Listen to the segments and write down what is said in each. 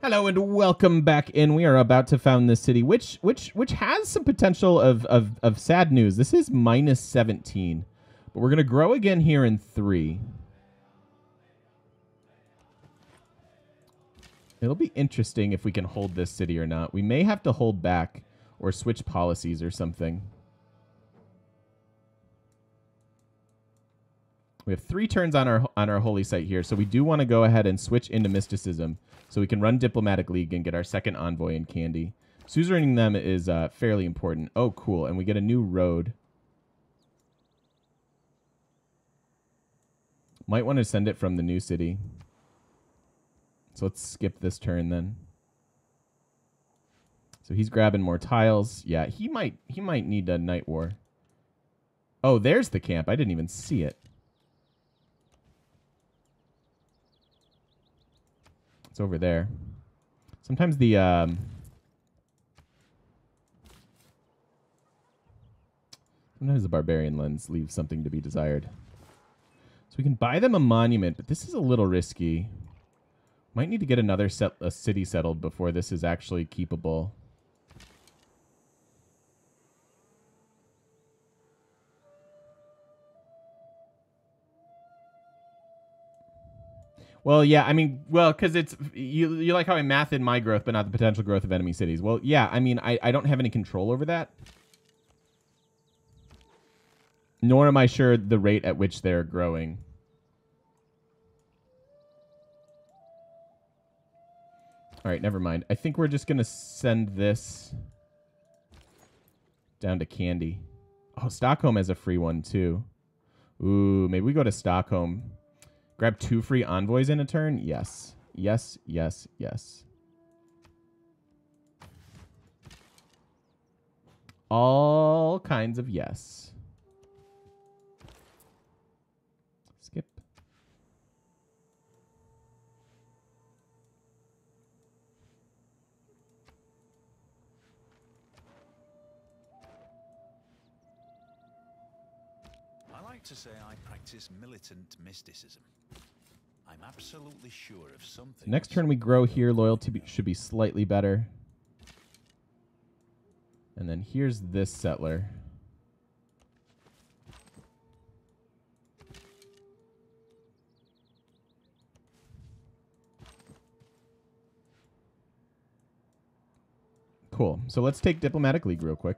Hello and welcome back in. We are about to found this city, which has some potential of sad news. This is minus 17, but we're gonna grow again here in 3. It'll be interesting if we can hold this city or not. We may have to hold back or switch policies or something. We have 3 turns on our holy site here, so we do want to go ahead and switch into mysticism so we can run diplomatic league and get our second envoy in Candy. Suzeraning them is fairly important. Oh, cool. And we get a new road. Might want to send it from the new city. So let's skip this turn then. So he's grabbing more tiles. Yeah, he might need a night war. Oh, there's the camp. I didn't even see it. It's over there. Sometimes the barbarian lens leaves something to be desired. So we can buy them a monument, but this is a little risky. Might need to get another a city settled before this is actually keepable. Well, yeah, I mean, well, because it's you like how I math in my growth, but not the potential growth of enemy cities. Well, yeah, I mean, I don't have any control over that. Nor am I sure the rate at which they're growing. All right, never mind. I think we're just going to send this down to Candy. Oh, Stockholm has a free one, too. Ooh, maybe we go to Stockholm. Grab 2 free envoys in a turn? Yes. Yes, yes, yes. All kinds of yes. Skip. I like to say I practice militant mysticism. I'm absolutely sure of something. Next turn we grow here. Loyalty should be slightly better. And then here's this settler. Cool. So let's take Diplomatic League real quick.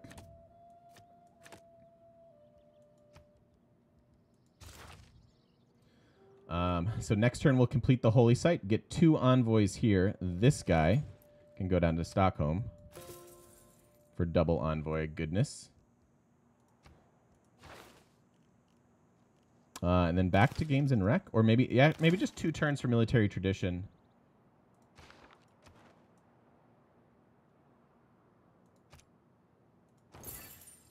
So next turn we'll complete the Holy Site, get 2 envoys here. This guy can go down to Stockholm for double envoy goodness. And then back to Games and Rec, or maybe maybe just 2 turns for Military Tradition.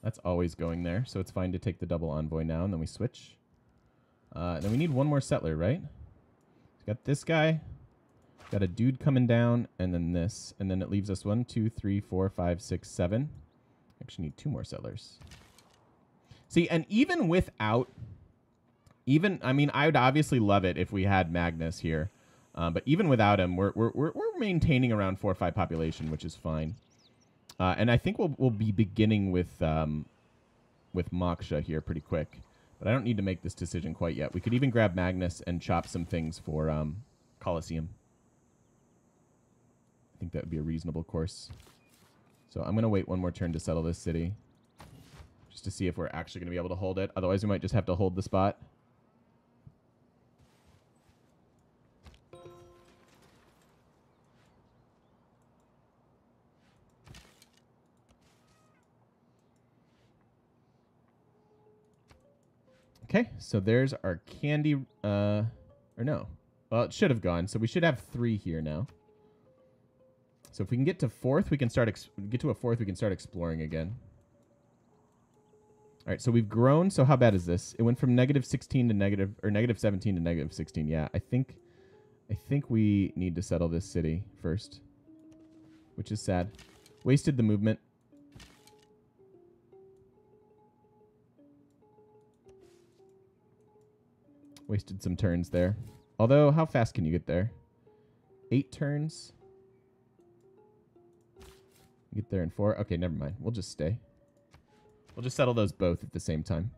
That's always going there, so it's fine to take the double envoy now, and then we switch. Then we need 1 more settler, right? Got this guy, got a dude coming down, and then this. And then it leaves us 1, 2, 3, 4, 5, 6, 7. Actually need 2 more settlers. See, and even without... I mean, I would obviously love it if we had Magnus here. But even without him, we're maintaining around 4 or 5 population, which is fine. And I think we'll be beginning with Moksha here pretty quick. But I don't need to make this decision quite yet. We could even grab Magnus and chop some things for Colosseum. I think that would be a reasonable course. So I'm going to wait 1 more turn to settle this city. Just to see if we're actually going to be able to hold it. Otherwise, we might just have to hold the spot. Okay, so there's our Candy, or no. Well, it should have gone, so we should have 3 here now. So if we can get to 4th, we can start we can start exploring again. All right, so we've grown. So how bad is this? It went from -16 to -17 to -16. Yeah, I think we need to settle this city first, which is sad. Wasted the movement. Wasted some turns there. Although, how fast can you get there? 8 turns? Get there in 4. Okay, never mind. We'll just stay. We'll just settle those both at the same time.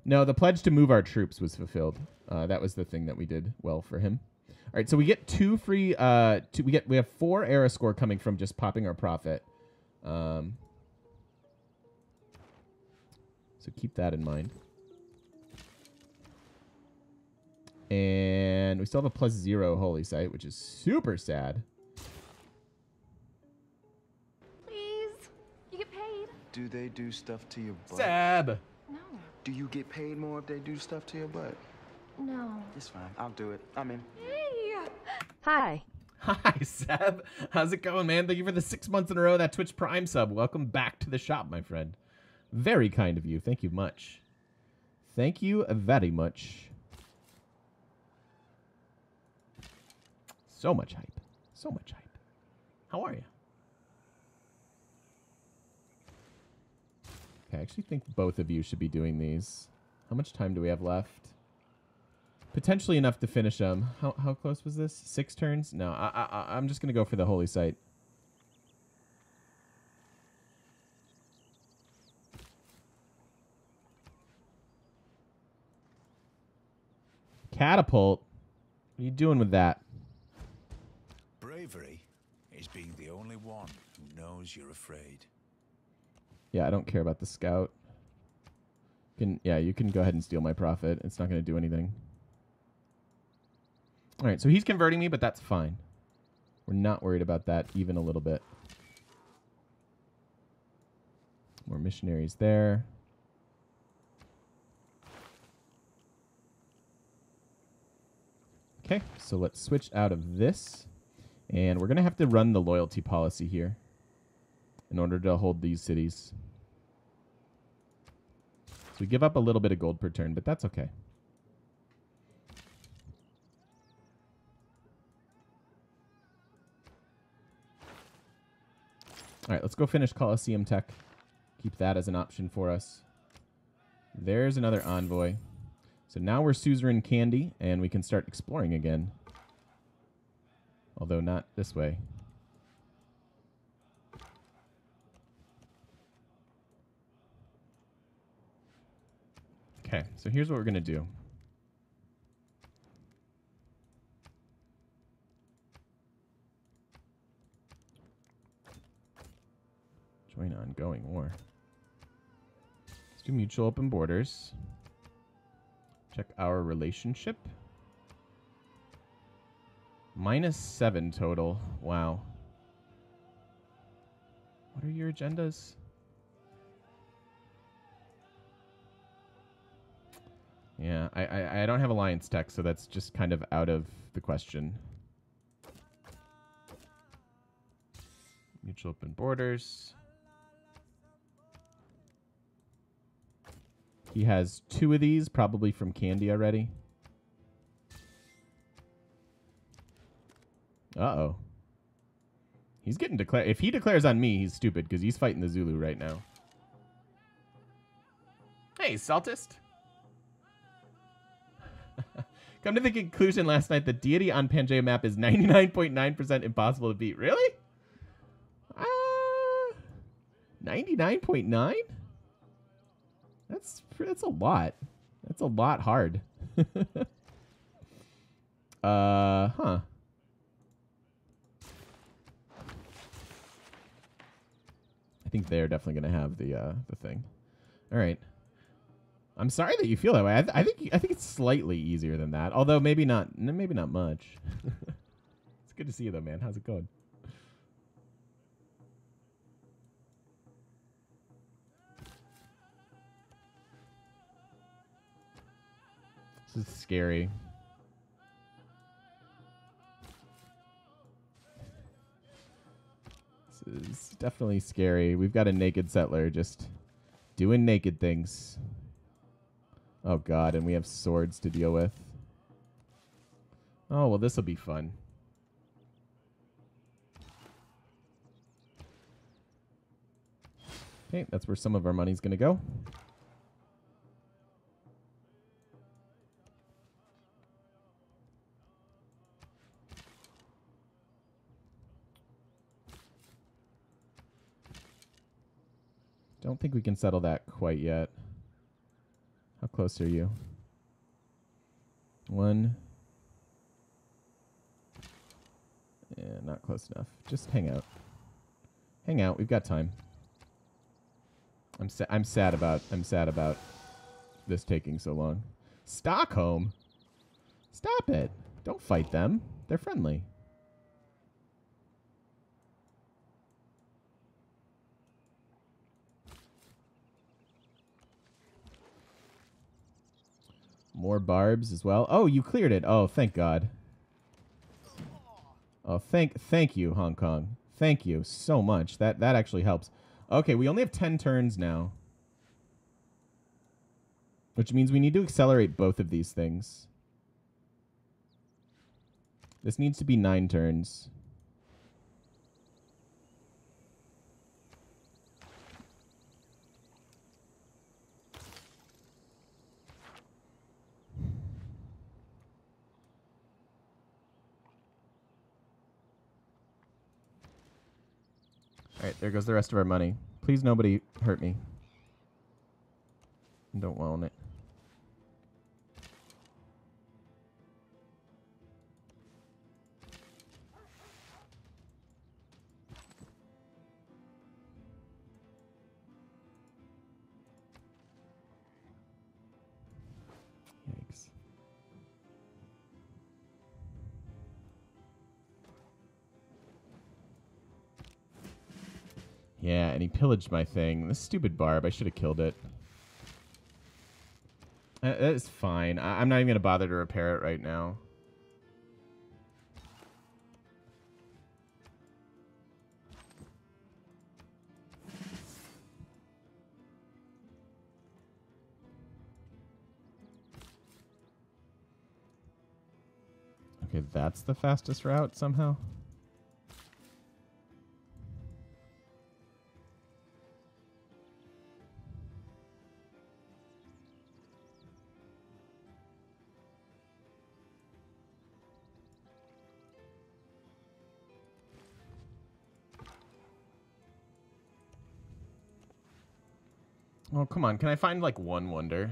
No, the pledge to move our troops was fulfilled. That was the thing that we did well for him. All right, so we get 2 free. We have 4 era score coming from just popping our profit. So keep that in mind. And we still have a +0 holy site, which is super sad. Please, you get paid. Do they do stuff to your butt? Sad. No, Do you get paid more if they do stuff to your butt? no. It's fine. I'll do it. I'm in. Hey. Hi. Hi, Seb. How's it going, man? Thank you for the 6 months in a row of that Twitch Prime sub. Welcome back to the shop, my friend. Very kind of you. Thank you much. Thank you very much. So much hype. So much hype. How are you? Okay, I actually think both of you should be doing these. How much time do we have left? Potentially enough to finish them. How close was this? 6 turns? No, I'm just going to go for the holy site. Catapult? What are you doing with that? Bravery is being the only one who knows you're afraid. Yeah, I don't care about the scout. You can go ahead and steal my profit. It's not going to do anything. All right, so he's converting me, but that's fine. We're not worried about that even a little bit. More missionaries there. Okay, so let's switch out of this. And we're going to have to run the loyalty policy here in order to hold these cities. So we give up a little bit of gold per turn, but that's okay. All right, let's go finish Colosseum Tech. Keep that as an option for us. There's another envoy. So now we're suzerain candy, and we can start exploring again. Although not this way. Okay, so here's what we're going to do. Join ongoing war. Let's do mutual open borders. Check our relationship. -7 total. Wow. What are your agendas? Yeah, I don't have alliance tech, so that's just kind of out of the question. Mutual open borders. He has 2 of these, probably from Candy already. Uh-oh. He's getting declared. If he declares on me, he's stupid, because he's fighting the Zulu right now. Hey, Saltist. Come to the conclusion last night that Deity on Pangea map is 99.9% impossible to beat. Really? 99.9? That's a lot. That's a lot hard. Huh. I think they're definitely going to have the thing. All right. I'm sorry that you feel that way. I think it's slightly easier than that. Although maybe not much. It's good to see you though, man. How's it going? This is scary. This is definitely scary. We've got a naked settler just doing naked things. Oh, God, and we have swords to deal with. Oh, well, this will be fun. Okay, that's where some of our money's going to go. Don't think we can settle that quite yet. How close are you? 1. Yeah, not close enough. Just hang out. Hang out. We've got time. I'm sad about this taking so long. Stockholm? Stop it. Don't fight them. They're friendly. More barbs as well. Oh, you cleared it. Oh, thank God. Oh, thank you, Hong Kong. Thank you so much. That actually helps. Okay, we only have 10 turns now. Which means we need to accelerate both of these things. This needs to be 9 turns. Alright, there goes the rest of our money. Please nobody hurt me. Don't want it. Yikes. Yeah, and he pillaged my thing. This stupid barb. I should have killed it. That is fine. I'm not even going to bother to repair it right now. Okay, that's the fastest route somehow. Oh, come on. Can I find, like, one wonder?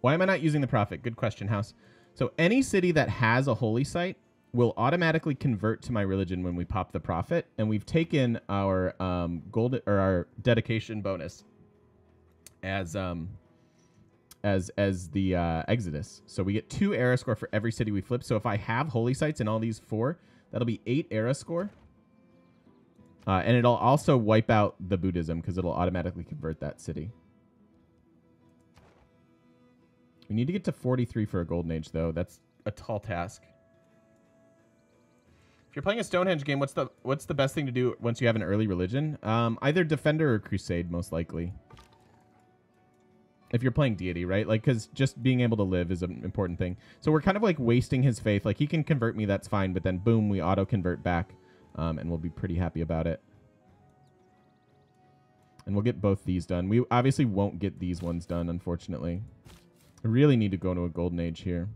Why am I not using the prophet? Good question, House. So any city that has a holy site will automatically convert to my religion when we pop the prophet, and we've taken our gold or our dedication bonus as the Exodus. So we get 2 era score for every city we flip. So if I have holy sites in all these 4, that'll be 8 era score. And it'll also wipe out the Buddhism because it'll automatically convert that city. We need to get to 43 for a golden age, though. That's a tall task. If you're playing a Stonehenge game, what's the best thing to do once you have an early religion? Either Defender or Crusade, most likely. If you're playing Deity, right? Like, because just being able to live is an important thing. So we're kind of like wasting his faith. Like, he can convert me, that's fine. But then, boom, we auto-convert back. And we'll be pretty happy about it. And we'll get both these done. We obviously won't get these ones done, unfortunately. I really need to go to a golden age here.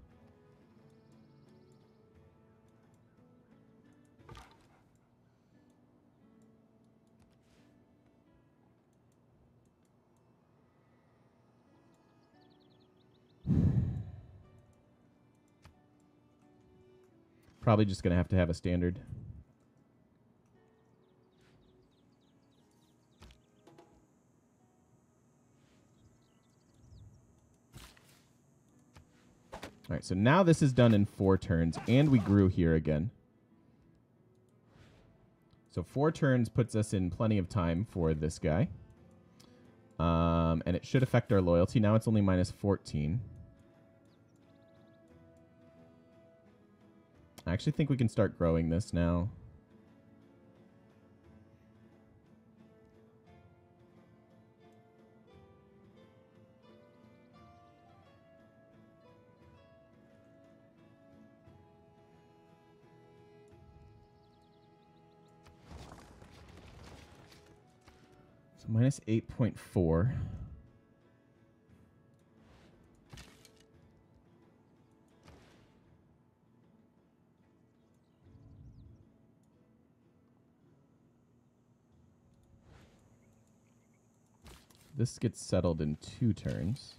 Probably just going to have a standard. All right, so now this is done in 4 turns, and we grew here again. So 4 turns puts us in plenty of time for this guy. And it should affect our loyalty. Now it's only minus 14. I actually think we can start growing this now. Minus 8.4. this gets settled in 2 turns.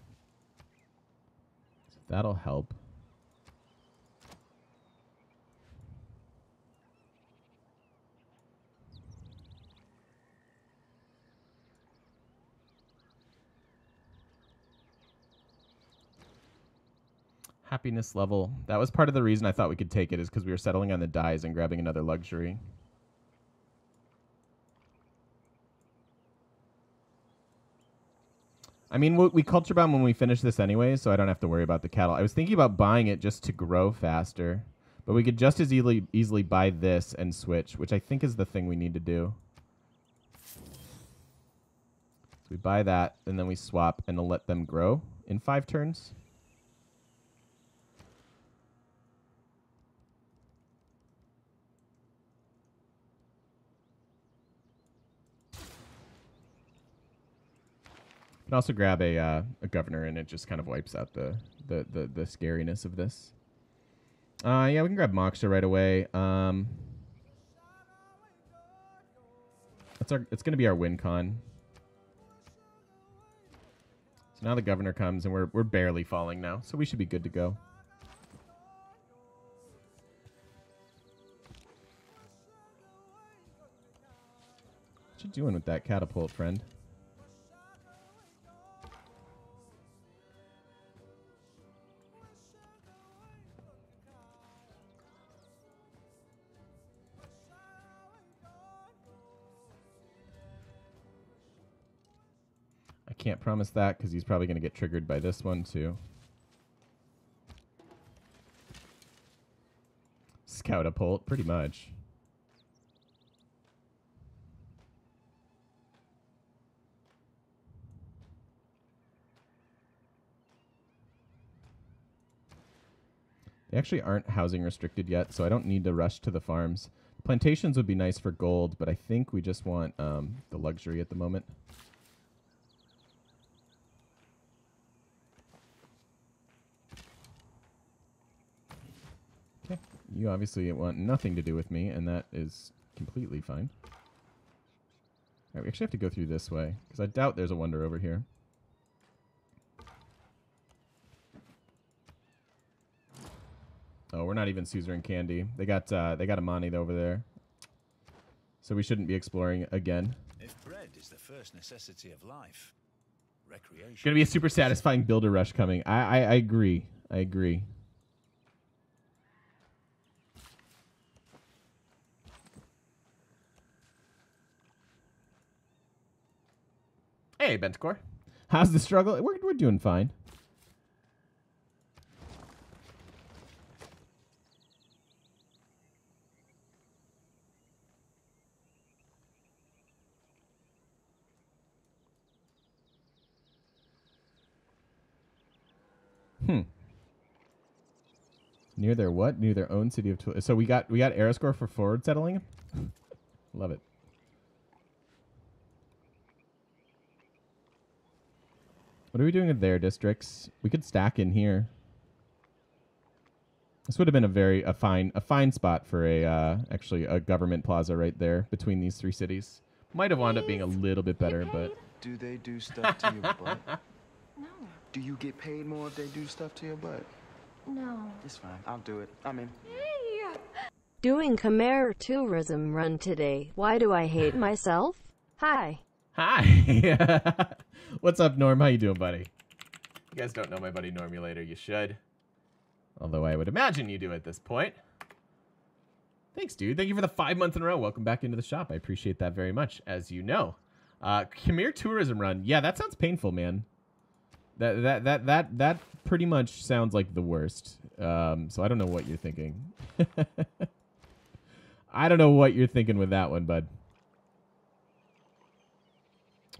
So that'll help. Happiness level. That was part of the reason I thought we could take it, is because we were settling on the dies and grabbing another luxury. I mean, we culture bound when we finish this anyway, so I don't have to worry about the cattle. I was thinking about buying it just to grow faster, but we could just as easily buy this and switch, which I think is the thing we need to do. So we buy that, and then we swap, and let them grow in 5 turns. Can also grab a governor, and it just kind of wipes out the scariness of this. Yeah, we can grab Moksha right away. It's going to be our win con. So now the governor comes, and we're barely falling now, so we should be good to go. What you doing with that catapult, friend? Can't promise that because he's probably going to get triggered by this one too. Scoutapult, pretty much. They actually aren't housing restricted yet, so I don't need to rush to the farms. Plantations would be nice for gold, but I think we just want the luxury at the moment. You obviously want nothing to do with me, and that is completely fine. All right, we actually have to go through this way, because I doubt there's a wonder over here. Oh, we're not even suzerain candy. They got Amani over there, so we shouldn't be exploring again. If bread is the first necessity of life, recreation. Gonna be a super satisfying builder rush coming. I agree. I agree. Hey, Bentcore. How's the struggle? We're doing fine. Near their what? Near their own city of so we got Aeroscore for forward settling? Love it. What are we doing with their districts? We could stack in here. This would have been a fine spot for actually a government plaza right there between these 3 cities. Might have wound up being a little bit better, but Do they do stuff to your butt? No. Do you get paid more if they do stuff to your butt? No. It's fine. I'll do it. I'm in. Hey! Doing Khmer tourism run today. Why do I hate myself? Hi. hi. What's up, Norm? How you doing, buddy? You guys don't know my buddy Normulator. You should. Although I would imagine you do at this point. Thanks, dude. Thank you for the 5 months in a row. Welcome back into the shop. I appreciate that very much, as you know. Khmer tourism run. Yeah, that sounds painful, man. That pretty much sounds like the worst. So I don't know what you're thinking. I don't know what you're thinking with that one, bud.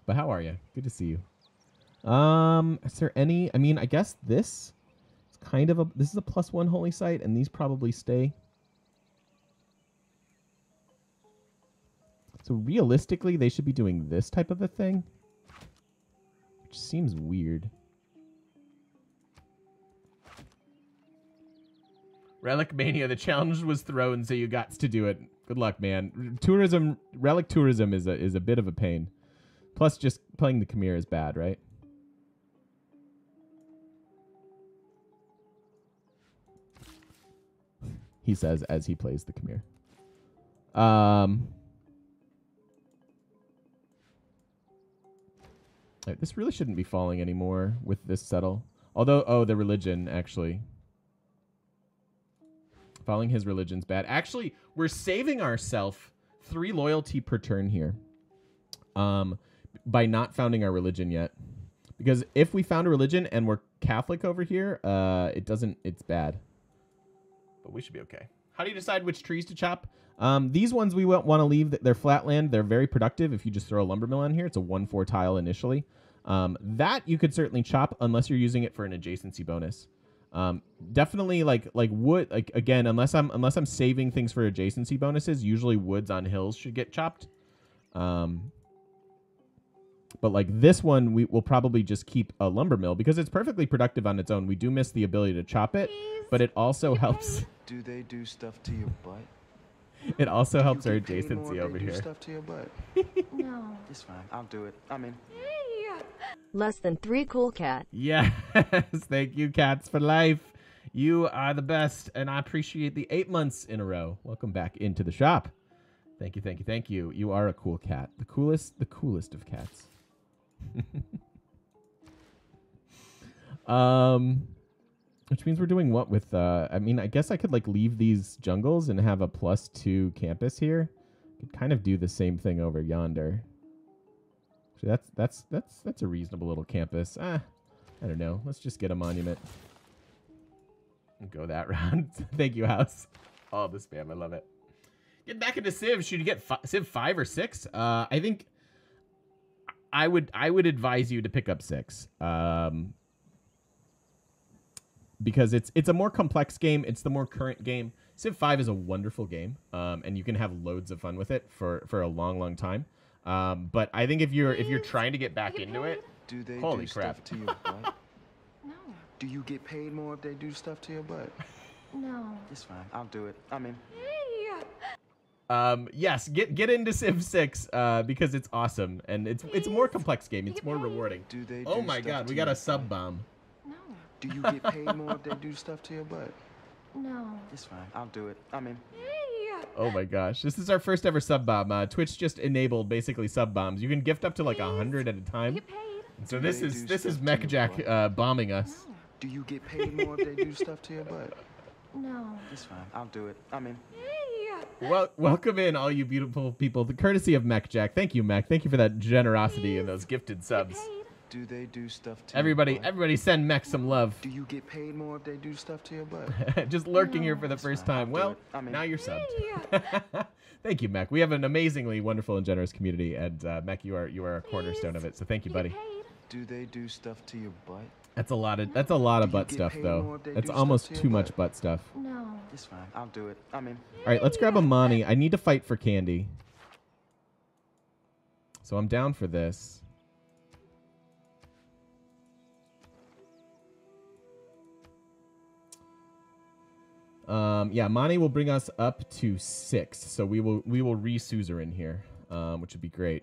But how are you? Good to see you. Is there any? I mean, I guess this is kind of this is a +1 holy site, and these probably stay. So realistically, they should be doing this type of a thing, which seems weird. Relic Mania, the challenge was thrown, so you got to do it. Good luck, man. Tourism, relic tourism is a bit of a pain. Plus, just playing the Khmer is bad, right? He says as he plays the Khmer. This really shouldn't be falling anymore with this settle. Although, oh, the religion, actually. Following his religion's bad. Actually, we're saving ourselves 3 loyalty per turn here. By not founding our religion yet. Because if we found a religion and we're Catholic over here, it's bad. But we should be okay. How do you decide which trees to chop? These ones we want to leave. They're flatland. They're very productive if you just throw a lumber mill on here. It's a 1/4 tile initially. That you could certainly chop unless you're using it for an adjacency bonus. Definitely like wood. Like again, unless I'm saving things for adjacency bonuses, usually woods on hills should get chopped. But like this one, we will probably just keep a lumber mill because it's perfectly productive on its own. We do miss the ability to chop it, but it also helps. Do they do stuff to your butt? It also helps our You get paid more adjacency if over they do here. stuff to your butt. No. It's fine. I'll do it. I'm in. Less than 3 cool cat. Yes, thank you, cats for life. You are the best, and I appreciate the 8 months in a row. Welcome back into the shop. Thank you, thank you, thank you. You are a cool cat. The coolest of cats. Which means we're doing what with, I mean, I guess I could like leave these jungles and have a +2 campus here. Could kind of do the same thing over yonder. So that's a reasonable little campus. I don't know. Let's just get a monument. And go that route. Thank you, house. Oh, the spam. I love it. Get back into Civ. Should you get Civ 5 or 6? I think I would advise you to pick up 6. Because it's a more complex game. It's the more current game. Civ 5 is a wonderful game, and you can have loads of fun with it for a long time. But I think if you're trying to get back into it, Do they holy do crap. stuff to your butt? No. Do you get paid more if they do stuff to your butt? No. It's fine. I'll do it. I'm in. Yes, get into Civ 6 because it's awesome and it's a more complex game. It's more rewarding. Do they Oh do my stuff god, to we got your a sub butt? bomb. No. Do you get paid more if they do stuff to your butt? No. It's fine. I'll do it. I'm in. Oh my gosh, this is our first ever sub bomb. Twitch just enabled basically sub bombs. You can gift up to like 100 at a time. Get paid. And so Do this they is do stuff to Mech your Jack butt? bombing us. Do you get paid more if they do stuff to your butt? No. It's fine. I'll do it. I'm in. Well, welcome in all you beautiful people. The courtesy of Mech Jack. Thank you, Mech. Thank you for that generosity and those gifted subs. Do they do stuff to Everybody, your butt? everybody, send Mech some love. Do you get paid more if they do stuff to your butt? Just lurking here for the first fine, I'll time. do Well, it. I'm in. now you're subbed. Thank you, Mech. We have an amazingly wonderful and generous community, and Mech, you are a cornerstone of it. So thank you, buddy. Do they do stuff to your butt? That's a lot of Do you butt get stuff, paid though. more if they That's do stuff almost to your too much butt? butt stuff. No. It's fine. I'll do it. I'm in. All right, let's grab a Mani. I need to fight for candy. So I'm down for this. Yeah, Mani will bring us up to 6. So we will re-Suzerain here, which would be great.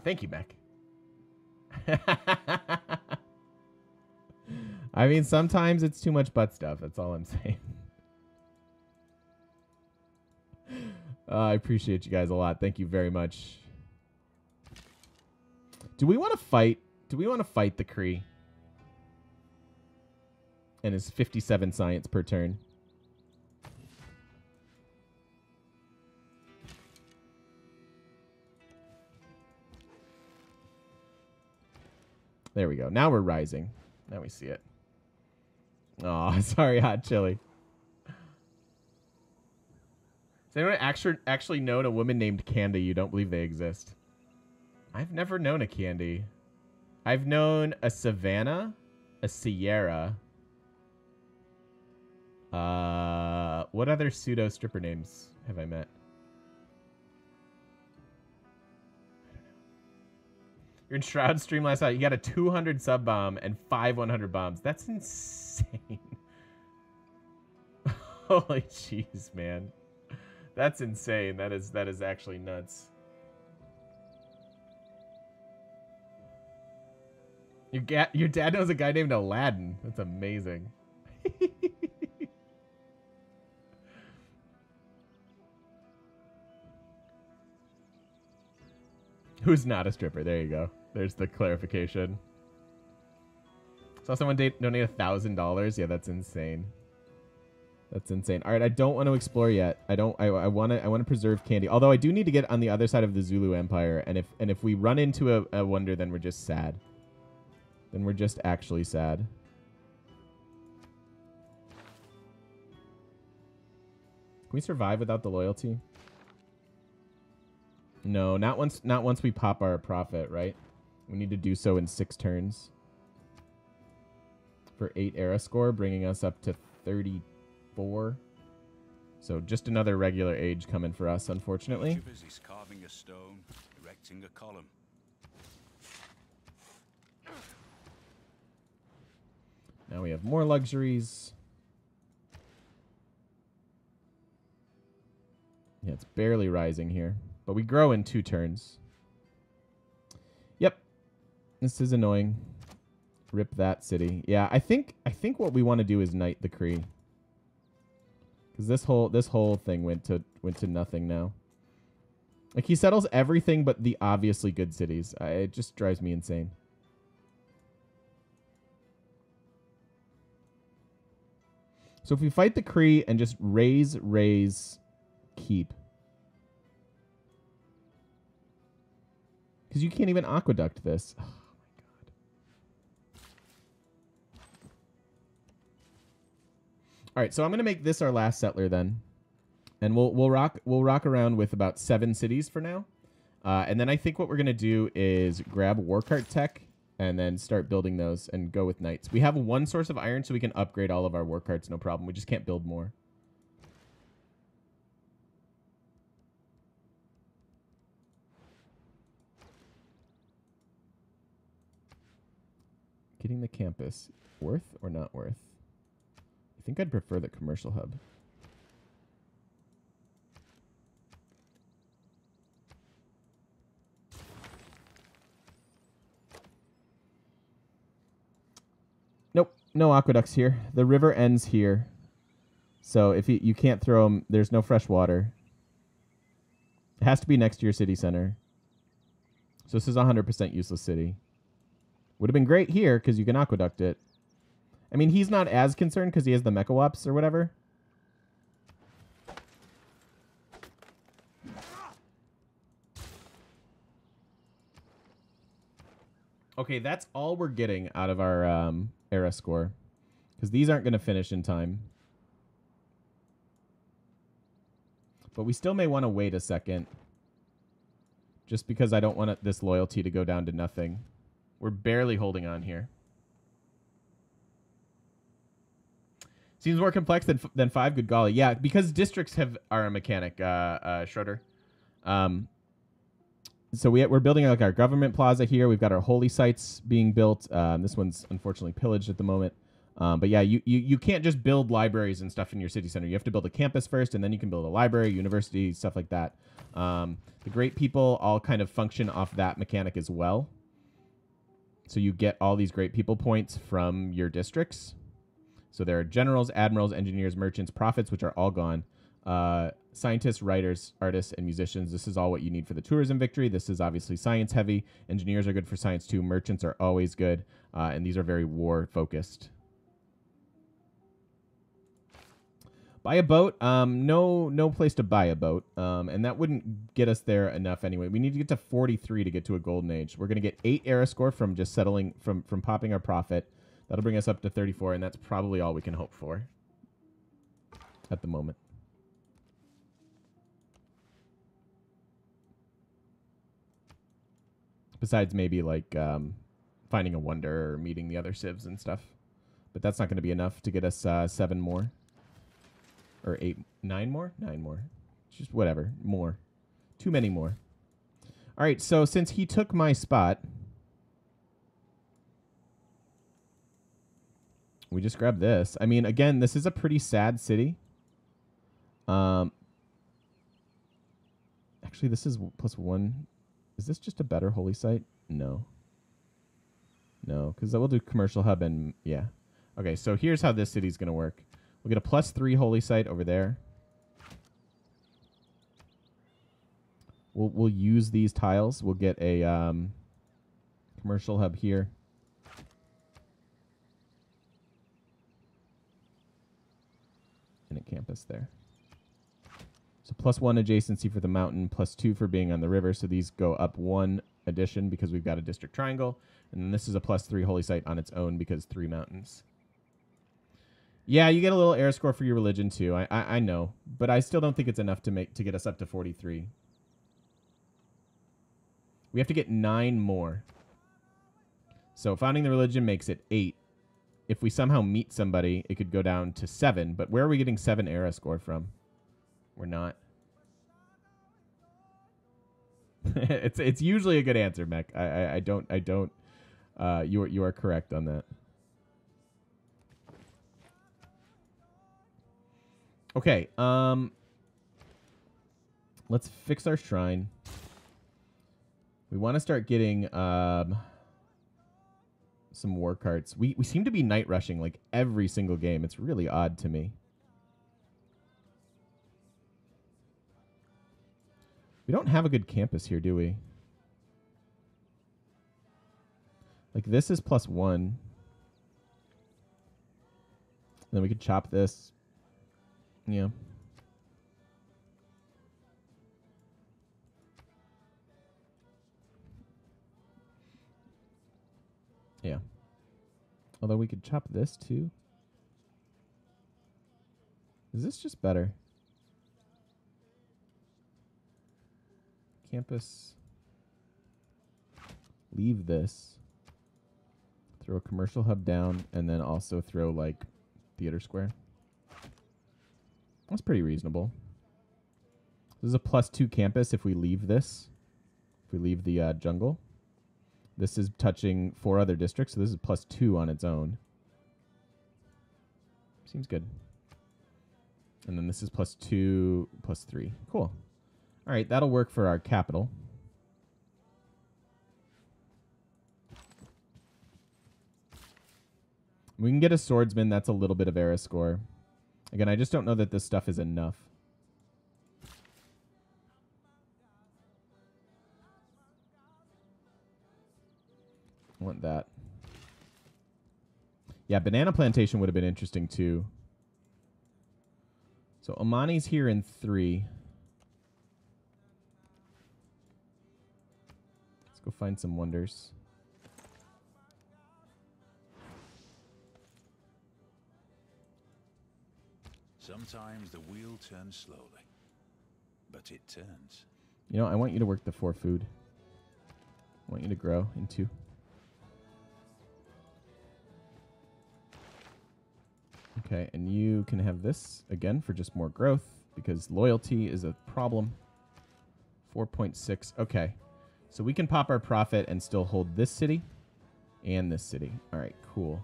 Thank you, Mech. I mean, sometimes it's too much butt stuff. That's all I'm saying. I appreciate you guys a lot. Thank you very much. Do we want to fight? Do we want to fight the Kree? And his 57 science per turn. There we go. Now we're rising. Now we see it. Oh, sorry, Hot Chili. Has anyone actually known a woman named Candy? You don't believe they exist. I've never known a Candy. I've known a Savannah, a Sierra. What other pseudo stripper names have I met? You're in Shroud stream last night. You got a 200 sub bomb and 5 100 bombs. That's insane. Holy jeez, man. That's insane. That is actually nuts. Your dad knows a guy named Aladdin. That's amazing. Who's not a stripper? There you go. There's the clarification. Saw someone donate $1,000. Yeah, that's insane. That's insane. All right, I don't want to explore yet. I want to preserve candy. Although I do need to get on the other side of the Zulu Empire, and if we run into a wonder, then we're just sad. Then we're just actually sad. Can we survive without the loyalty? No, not once we pop our profit, right? We need to do so in 6 turns. For 8 era score, bringing us up to 34. So just another regular age coming for us, unfortunately. Busy carving a stone, erecting a column. Now we have more luxuries. Yeah, it's barely rising here. But we grow in 2 turns. Yep. This is annoying. Rip that city. Yeah, I think what we want to do is knight the Kree. Because this whole thing went to nothing now. Like, he settles everything but the obviously good cities. It just drives me insane. So if we fight the Kree and just raise, keep. Because you can't even aqueduct this. Oh my god. All right, so I'm gonna make this our last settler then, and we'll rock around with about 7 cities for now, and then I think what we're gonna do is grab Warcart tech and then start building those and go with knights. We have 1 source of iron, so we can upgrade all of our Warcarts, no problem. We just can't build more. Getting the campus, worth or not worth? I think I'd prefer the commercial hub. Nope, no aqueducts here. The river ends here. So if you can't throw them, there's no fresh water. It has to be next to your city center. So this is a 100% useless city. Would have been great here because you can aqueduct it. I mean, he's not as concerned because he has the Mechawops or whatever. Okay, that's all we're getting out of our era score. Because these aren't going to finish in time. But we still may want to wait a second. Just because I don't want this loyalty to go down to nothing. We're barely holding on here. Seems more complex than 5. Good golly. Yeah, because districts are a mechanic, Schroeder. So we're building like our government plaza here. We've got our holy sites being built. This one's unfortunately pillaged at the moment. But yeah, you can't just build libraries and stuff in your city center. You have to build a campus first, and then you can build a library, university, stuff like that. The great people all kind of function off that mechanic as well. So you get all these great people points from your districts. So there are generals, admirals, engineers, merchants, prophets, which are all gone. Scientists, writers, artists, and musicians. This is all what you need for the tourism victory. This is obviously science heavy. Engineers are good for science too. Merchants are always good. And these are very war focused. Buy a boat. No place to buy a boat. And that wouldn't get us there enough anyway. We need to get to 43 to get to a golden age. We're going to get 8 era score from just settling, from popping our profit. That'll bring us up to 34, and that's probably all we can hope for at the moment. Besides maybe like finding a wonder or meeting the other civs and stuff. But that's not going to be enough to get us 7 more. Or 8, 9 more? 9 more. Just whatever. More. Too many more. All right, so since he took my spot, we just grab this. I mean, again, this is a pretty sad city. Actually, this is +1. Is this just a better holy site? No. No, because we'll do commercial hub and, yeah. Okay, so here's how this city's going to work. We'll get a +3 holy site over there. We'll use these tiles. We'll get a commercial hub here. And a campus there. So +1 adjacency for the mountain, +2 for being on the river. So these go up 1 addition because we've got a district triangle. And then this is a +3 holy site on its own because 3 mountains. Yeah, you get a little air score for your religion too. I know, but I still don't think it's enough to get us up to 43. We have to get 9 more. So founding the religion makes it 8. If we somehow meet somebody, it could go down to 7. But where are we getting 7 era score from? We're not. It's usually a good answer, Mech. I don't. You are correct on that. Okay. Let's fix our shrine. We want to start getting some war carts. We seem to be night rushing like every single game. It's really odd to me. We don't have a good campus here, do we? Like this is +1. And then we could chop this. Yeah. Yeah. Although we could chop this too. Is this just better? Campus. Leave this. Throw a commercial hub down and then also throw like theater square. That's pretty reasonable. This is a +2 campus if we leave this. If we leave the jungle. This is touching 4 other districts, so this is +2 on its own. Seems good. And then this is +2, +3. Cool. All right, that'll work for our capital. We can get a swordsman. That's a little bit of era score. Again, I just don't know that this stuff is enough. I want that. Yeah, banana plantation would have been interesting too. So Omani's here in 3. Let's go find some wonders. Sometimes the wheel turns slowly, but it turns. You know, I want you to work the 4 food. I want you to grow in 2. Okay, and you can have this again for just more growth because loyalty is a problem. 4.6. Okay. So we can pop our profit and still hold this city and this city. All right, cool.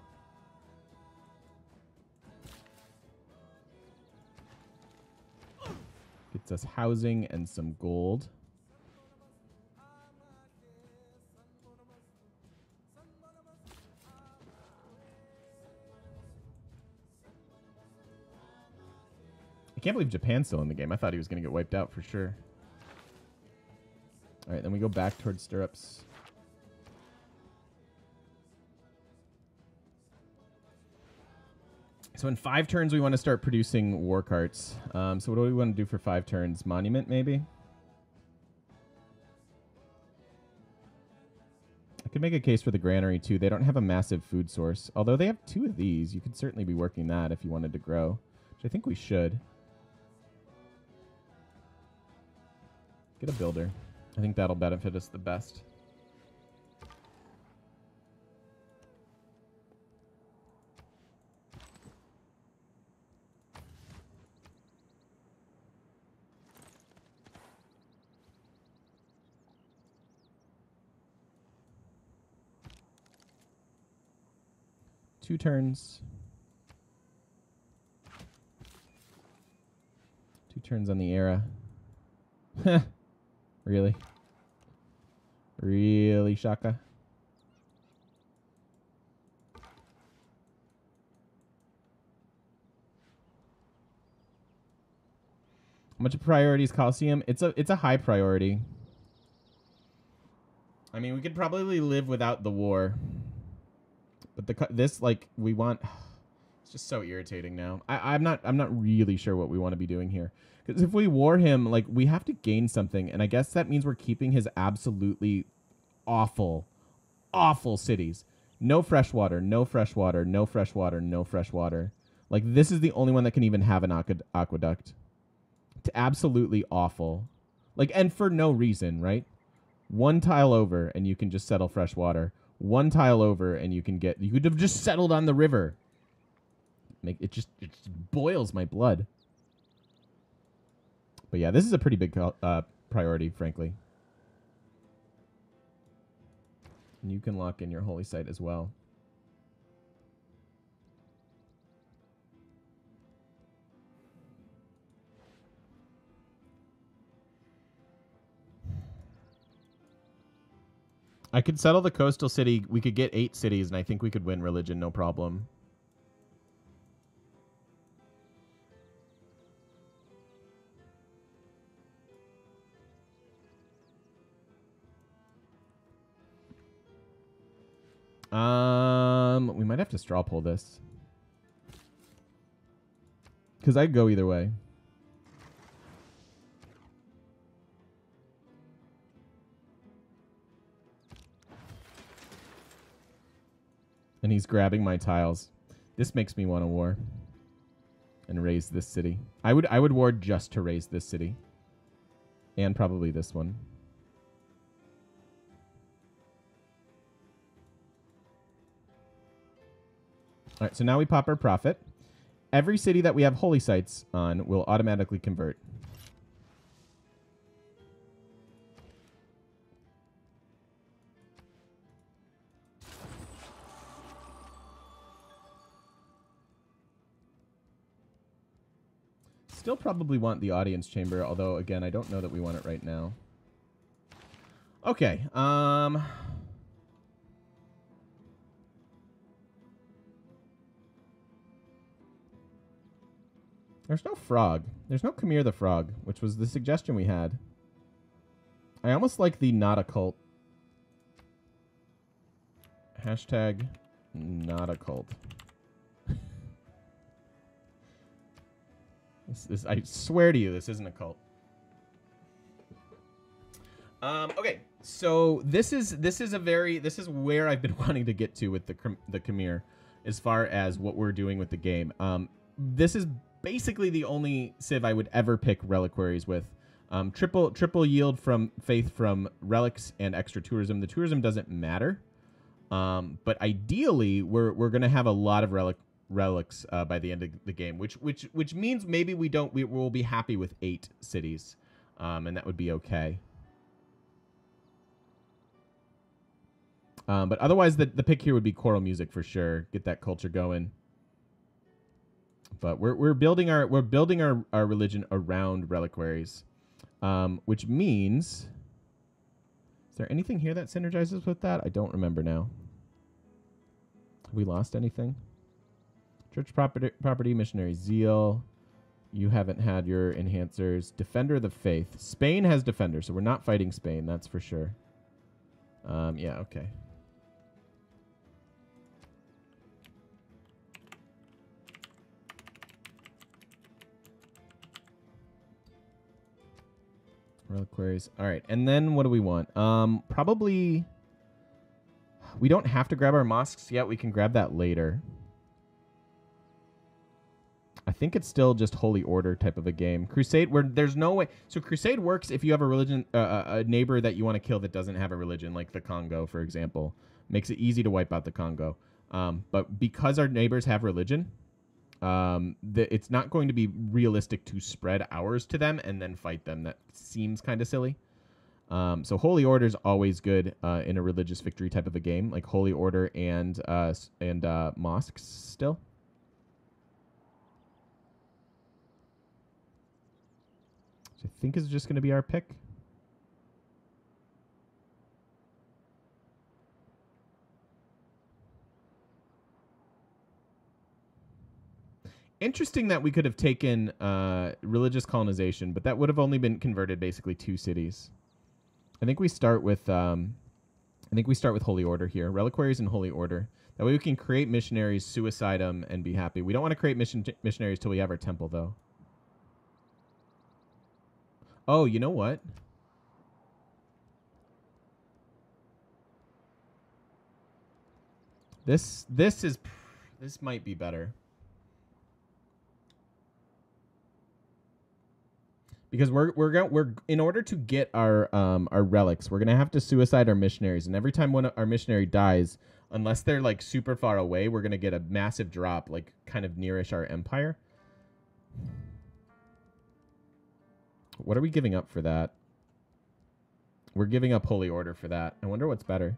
Gets us housing and some gold. I can't believe Japan's still in the game. I thought he was going to get wiped out for sure. All right, then we go back towards stirrups. So in 5 turns, we want to start producing war carts. So what do we want to do for 5 turns? Monument, maybe? I could make a case for the granary, too. They don't have a massive food source. Although they have 2 of these. You could certainly be working that if you wanted to grow, which I think we should. Get a builder. I think that'll benefit us the best. Two turns. 2 turns on the era. Really? Really, Shaka? How much priority is Coliseum? It's a high priority. I mean, we could probably live without the war. But this, like, we want... It's just so irritating now. I'm not really sure what we want to be doing here. Because if we war him, like, we have to gain something. And I guess that means we're keeping his absolutely awful, awful cities. No fresh water, no fresh water, no fresh water, no fresh water. Like, this is the only one that can even have an aqueduct. It's absolutely awful. Like, and for no reason, right? One tile over and you can just settle fresh water. One tile over and you could have just settled on the river. It just boils my blood. But yeah, this is a pretty big priority, frankly. And you can lock in your holy site as well. I could settle the coastal city. We could get 8 cities, and I think we could win religion, no problem. We might have to straw pull this. Because I could go either way. And he's grabbing my tiles. This makes me want a war. And raise this city. I would war just to raise this city. And probably this one. Alright, so now we pop our profit. Every city that we have holy sites on will automatically convert. Still probably want the audience chamber, although, again, I don't know that we want it right now. Okay, there's no frog. There's no Khmer the Frog, which was the suggestion we had. I almost like the not a cult. Hashtag not a cult. I swear to you, this isn't a cult. Okay, so this is where I've been wanting to get to with the Khmer, as far as what we're doing with the game. This is basically the only civ I would ever pick reliquaries with. Triple yield from faith from relics and extra tourism. The tourism doesn't matter, but ideally we're gonna have a lot of relics by the end of the game, which means maybe we will be happy with 8 cities, and that would be okay. But otherwise, the pick here would be choral music for sure. Get that culture going. But we're building our religion around reliquaries, which means, is there anything here that synergizes with that? I don't remember now. Have we lost anything? Church property, missionary zeal. You haven't had your enhancers. Defender of the faith. Spain has defender, so we're not fighting Spain. That's for sure. Yeah, okay. Reliquaries. All right, and then what do we want? Probably we don't have to grab our mosques yet. We can grab that later. I think it's still just Holy Order type of a game. Crusade, where there's no way. So Crusade works if you have a religion, a neighbor that you want to kill that doesn't have a religion, like the Congo, for example. Makes it easy to wipe out the Congo. But because our neighbors have religion, it's not going to be realistic to spread ours to them and then fight them. That seems kind of silly. So Holy Order is always good in a religious victory type of a game, like Holy Order and mosques still. I think is just going to be our pick. Interesting that we could have taken religious colonization, but that would have only been converted basically 2 cities. I think we start with Holy Order here. Reliquaries and Holy Order. That way we can create missionaries, suicide them, and be happy. We don't want to create missionaries till we have our temple, though. Oh, you know what? This might be better. Because we're in order to get our relics, we're gonna have to suicide our missionaries, and every time our missionary dies, unless they're like super far away, we're gonna get a massive drop, like kind of nearish our empire. What are we giving up for that? We're giving up Holy Order for that. I wonder what's better.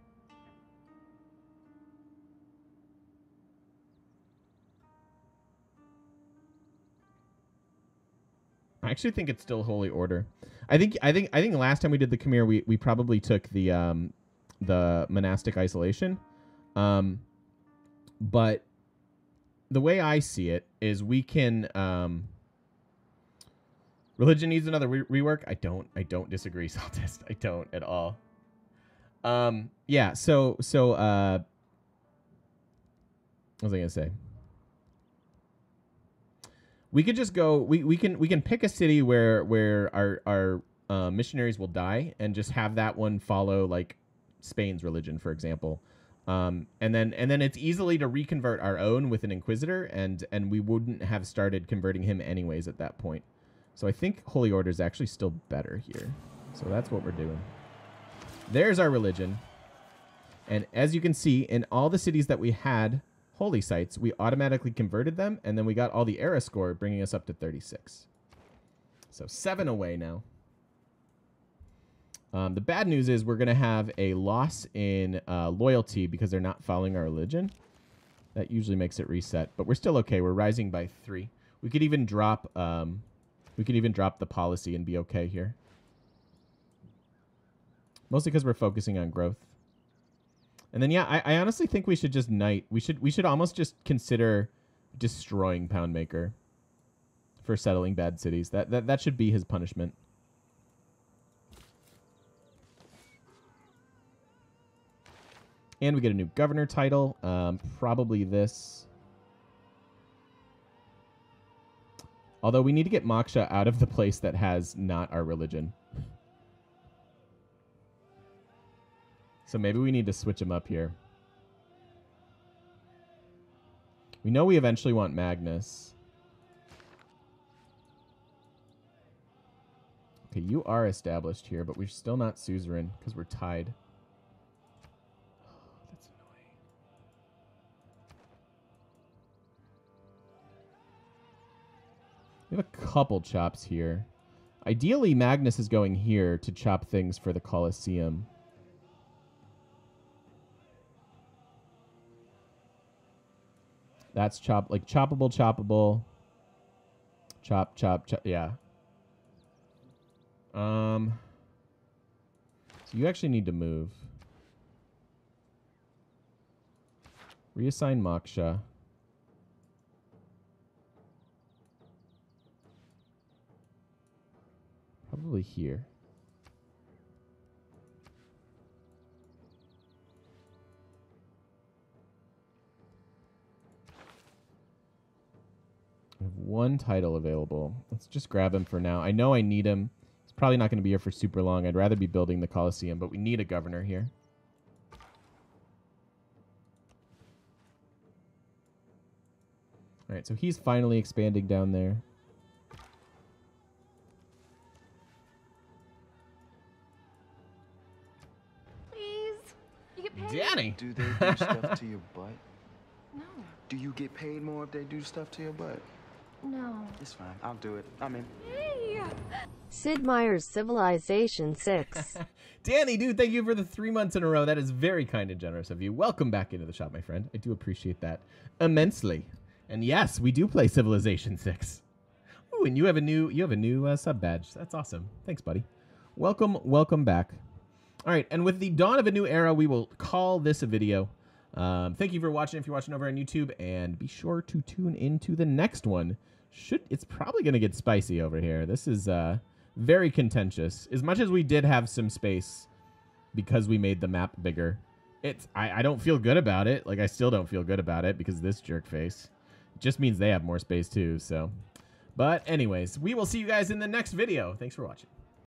I actually think it's still Holy Order. I think last time we did the Khmer, we probably took the monastic isolation. But the way I see it is we can religion needs another rework. I don't disagree, Saltist. I don't at all. Yeah, so what was I gonna say? We could just go. We can pick a city where our missionaries will die, and just have that one follow like Spain's religion, for example. And then it's easily to reconvert our own with an inquisitor, and we wouldn't have started converting him anyways at that point. So I think Holy Order is actually still better here. So that's what we're doing. There's our religion, and as you can see, in all the cities that we had holy sites, we automatically converted them, and then we got all the era score, bringing us up to 36. So 7 away now. The bad news is we're going to have a loss in loyalty because they're not following our religion. That usually makes it reset, but we're still okay. We're rising by 3. We could even drop the policy and be okay here. Mostly because we're focusing on growth. And then, yeah, I honestly think we should just knight. We should almost just consider destroying Poundmaker for settling bad cities. That should be his punishment. And we get a new governor title. Probably this. Although we need to get Moksha out of the place that has not our religion. So maybe we need to switch him up here. We know we eventually want Magnus. Okay, you are established here, but we're still not suzerain because we're tied. Oh, that's annoying. We have a couple chops here. Ideally, Magnus is going here to chop things for the Colosseum. That's choppable. Chop, yeah. So you actually need to move. Reassign Moksha. Probably here. We have 1 title available. Let's just grab him for now. I know I need him. He's probably not going to be here for super long. I'd rather be building the Colosseum, but we need a governor here. All right, so he's finally expanding down there. Please. You get paid? Danny! Do they do stuff to your butt? No. Do you get paid more if they do stuff to your butt? No. It's fine. I'll do it. I'm in. Hey. Sid Meier's Civilization 6. Danny, dude, thank you for the 3 months in a row. That is very kind and generous of you. Welcome back into the shop, my friend. I do appreciate that immensely. And yes, we do play Civilization 6. Ooh, and you have a new sub badge. That's awesome. Thanks, buddy. Welcome back. All right, and with the dawn of a new era, we will call this a video. Thank you for watching if you're watching over on YouTube, and be sure to tune into the next one. It's probably going to get spicy over here. This is very contentious. As much as we did have some space because we made the map bigger, I don't feel good about it. Like, I still don't feel good about it because of this jerk face. It just means they have more space too, so. But anyways, we will see you guys in the next video. Thanks for watching.